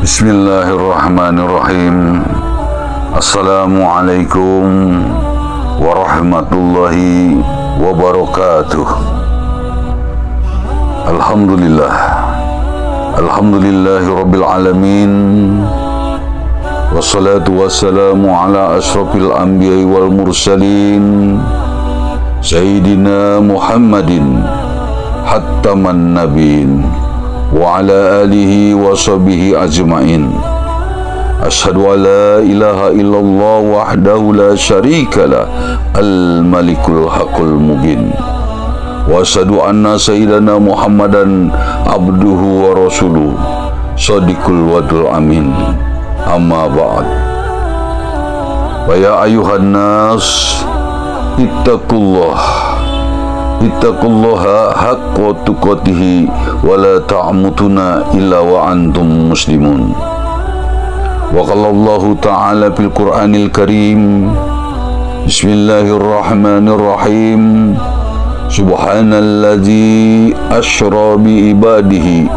Bismillahirrahmanirrahim. Assalamualaikum warahmatullahi wabarakatuh. Alhamdulillahi rabbil alamin. Wassalatu wassalamu ala ashrafil anbiya'i wal mursalin Sayyidina Muhammadin hattaman nabiyyin wa ala alihi wa sahbihi ajma'in. Asyhadu an la ilaha illallah wahdahu la syarikalah al-malikul haqqul mubin. Wa asyhadu anna sayyidana Muhammadan abduhu wa rasuluh shadiqul wadul amin. Amma ba'd. Wa ya ayuhan nas ittaqullaha haqqa tuqatih wa la ta'mutuna illa wa antum muslimun. Wa qala Allah ta'ala fil Qur'anil Karim, Bismillahirrahmanirrahim. Subhanalladzi asra bi ibadihi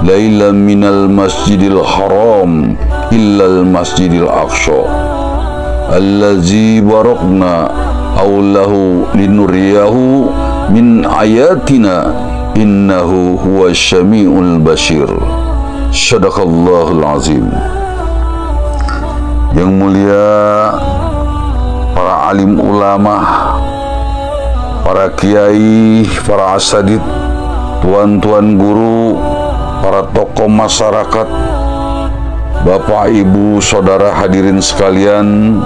lailan minal masjidil haram illal masjidil aqsa allazi barakna aulahu linuriyahu min ayatina innahu huwa syami'ul basir. Sadaqallahul azim. Yang mulia para alim ulama, para kiai, para asadid, tuan-tuan guru, para tokoh masyarakat, bapak, ibu, saudara hadirin sekalian,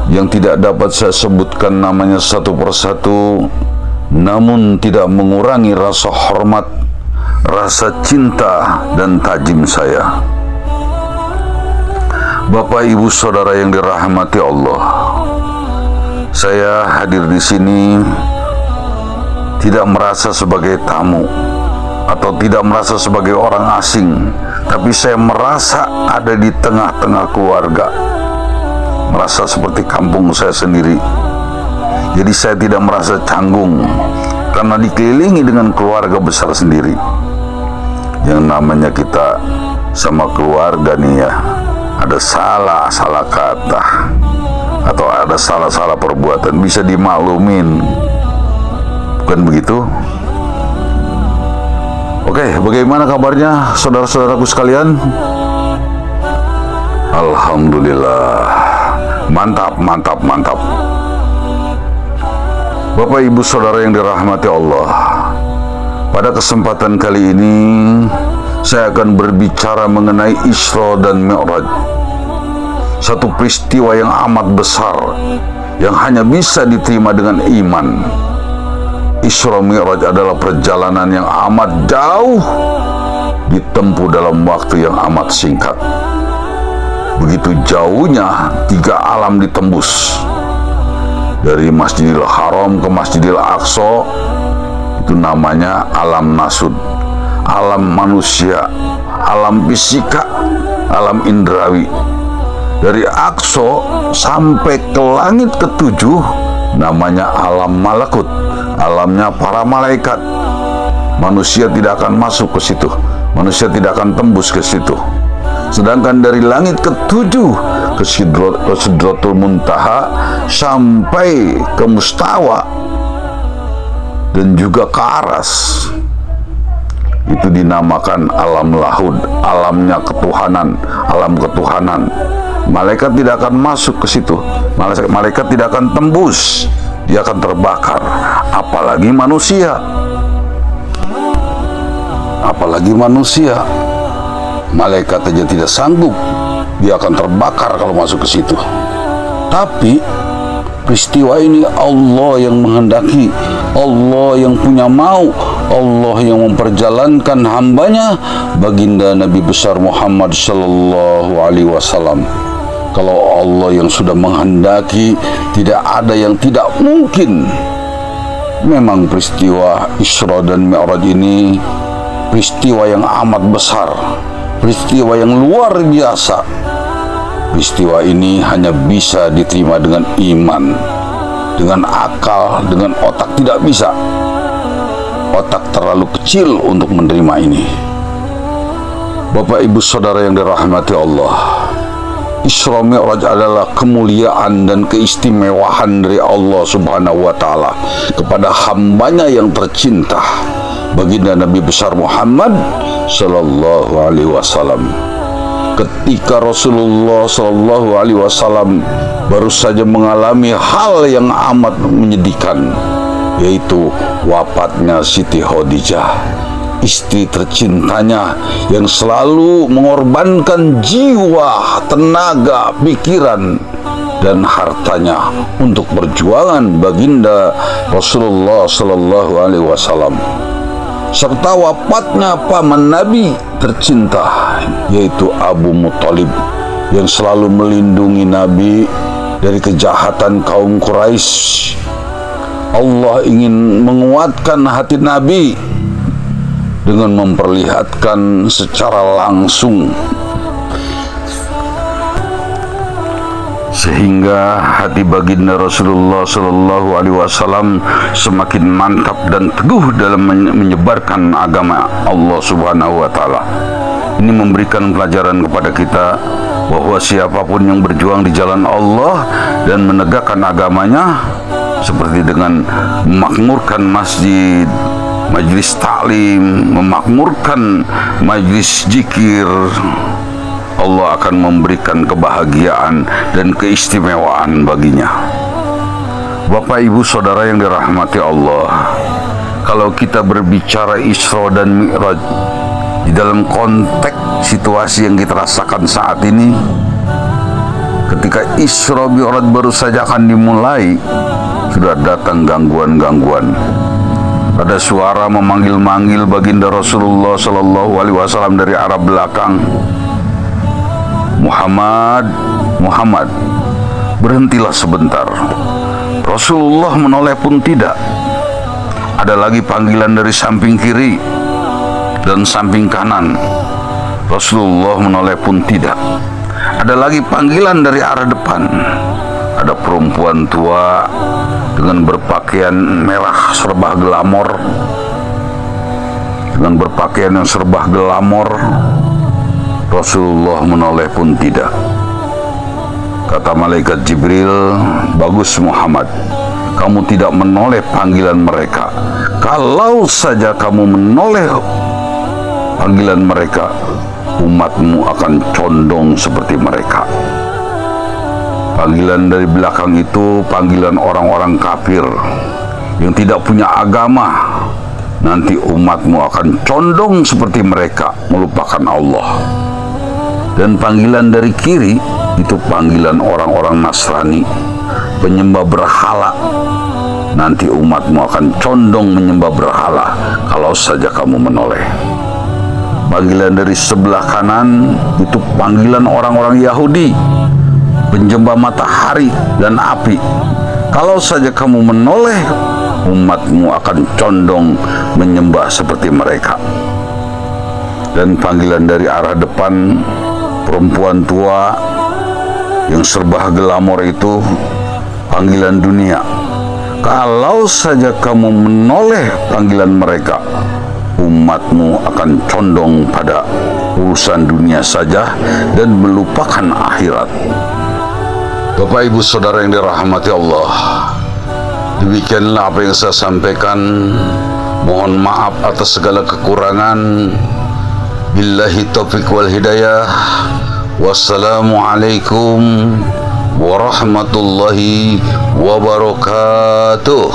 yang tidak dapat saya sebutkan namanya satu persatu, namun tidak mengurangi rasa hormat, rasa cinta dan tajim saya. Bapak, ibu, saudara yang dirahmati Allah, saya hadir di sini tidak merasa sebagai tamu atau tidak merasa sebagai orang asing, tapi saya merasa ada di tengah-tengah keluarga, merasa seperti kampung saya sendiri. Jadi saya tidak merasa canggung karena dikelilingi dengan keluarga besar sendiri. Yang namanya kita sama keluarga nih ya, ada salah kata atau ada salah perbuatan bisa dimaklumin, bukan begitu? Oke, bagaimana kabarnya saudara-saudaraku sekalian? Alhamdulillah, mantap. Bapak, ibu, saudara yang dirahmati Allah, pada kesempatan kali ini saya akan berbicara mengenai Isra dan Mi'raj, satu peristiwa yang amat besar yang hanya bisa diterima dengan iman. Isra Mi'raj adalah perjalanan yang amat jauh, ditempuh dalam waktu yang amat singkat. Begitu jauhnya 3 alam ditembus, dari Masjidil Haram ke Masjidil Aqsa. Itu namanya alam nasud, alam manusia, alam fisika, alam indrawi. Dari Aqsa sampai ke langit ke-7 namanya alam malakut, alamnya para malaikat. Manusia tidak akan masuk ke situ, manusia tidak akan tembus ke situ. Sedangkan dari langit ke-7 ke Sidratul Muntaha sampai ke Mustawa dan juga ke Aras, itu dinamakan alam lahud, alamnya ketuhanan, alam ketuhanan. Malaikat tidak akan masuk ke situ, malaikat tidak akan tembus, dia akan terbakar. Apalagi manusia, malaikat aja tidak sanggup, dia akan terbakar kalau masuk ke situ. Tapi peristiwa ini Allah yang menghendaki, Allah yang punya mau, Allah yang memperjalankan hambanya, baginda Nabi besar Muhammad sallallahu alaihi wasallam. Kalau Allah yang sudah menghendaki, tidak ada yang tidak mungkin. Memang peristiwa Isra dan Mi'raj ini peristiwa yang amat besar, peristiwa yang luar biasa. Peristiwa ini hanya bisa diterima dengan iman, dengan akal, dengan otak tidak bisa. Otak terlalu kecil untuk menerima ini. Bapak Ibu Saudara yang dirahmati Allah, Isra Mi'raj adalah kemuliaan dan keistimewaan dari Allah Subhanahu wa Ta'ala kepada hambanya yang tercinta, baginda Nabi besar Muhammad Sallallahu Alaihi Wasallam. Ketika Rasulullah Sallallahu Alaihi Wasallam baru saja mengalami hal yang amat menyedihkan, yaitu wafatnya Siti Khadijah, istri tercintanya yang selalu mengorbankan jiwa, tenaga, pikiran, dan hartanya untuk perjuangan baginda Rasulullah Sallallahu Alaihi Wasallam, serta wafatnya paman Nabi tercinta, yaitu Abu Muthalib, yang selalu melindungi Nabi dari kejahatan kaum Quraisy. Allah ingin menguatkan hati Nabi dengan memperlihatkan secara langsung, sehingga hati baginda Rasulullah Sallallahu Alaihi Wasallam semakin mantap dan teguh dalam menyebarkan agama Allah Subhanahu Wa Taala. Ini memberikan pelajaran kepada kita bahwa siapapun yang berjuang di jalan Allah dan menegakkan agamanya, seperti dengan memakmurkan masjid, majlis taklim, memakmurkan majlis zikir, Allah akan memberikan kebahagiaan dan keistimewaan baginya. Bapak Ibu Saudara yang dirahmati Allah, kalau kita berbicara Isra dan Mi'raj di dalam konteks situasi yang kita rasakan saat ini, ketika Isra Mi'raj baru saja akan dimulai, sudah datang gangguan-gangguan. Ada suara memanggil-manggil baginda Rasulullah Sallallahu Alaihi Wasallam dari arah belakang. Muhammad, Muhammad, berhentilah sebentar. Rasulullah menoleh pun tidak. Ada lagi panggilan dari samping kiri dan samping kanan. Rasulullah menoleh pun tidak. Ada lagi panggilan dari arah depan. Ada perempuan tua dengan berpakaian merah serba glamor, dengan berpakaian yang serba glamor. Rasulullah menoleh pun tidak. Kata malaikat Jibril, bagus Muhammad, kamu tidak menoleh panggilan mereka. Kalau saja kamu menoleh panggilan mereka, umatmu akan condong seperti mereka. Panggilan dari belakang itu panggilan orang-orang kafir yang tidak punya agama. Nanti umatmu akan condong seperti mereka, melupakan Allah. Dan panggilan dari kiri itu panggilan orang-orang Nasrani, penyembah berhala. Nanti umatmu akan condong menyembah berhala kalau saja kamu menoleh. Panggilan dari sebelah kanan itu panggilan orang-orang Yahudi, penyembah matahari dan api. Kalau saja kamu menoleh, umatmu akan condong menyembah seperti mereka. Dan panggilan dari arah depan, perempuan tua yang serba glamor itu panggilan dunia. Kalau saja kamu menoleh panggilan mereka, umatmu akan condong pada urusan dunia saja dan melupakan akhirat. Bapak Ibu Saudara yang dirahmati Allah, demikianlah apa yang saya sampaikan. Mohon maaf atas segala kekurangan. Billahi taufiq wal hidayah. Wassalamualaikum warahmatullahi wabarakatuh.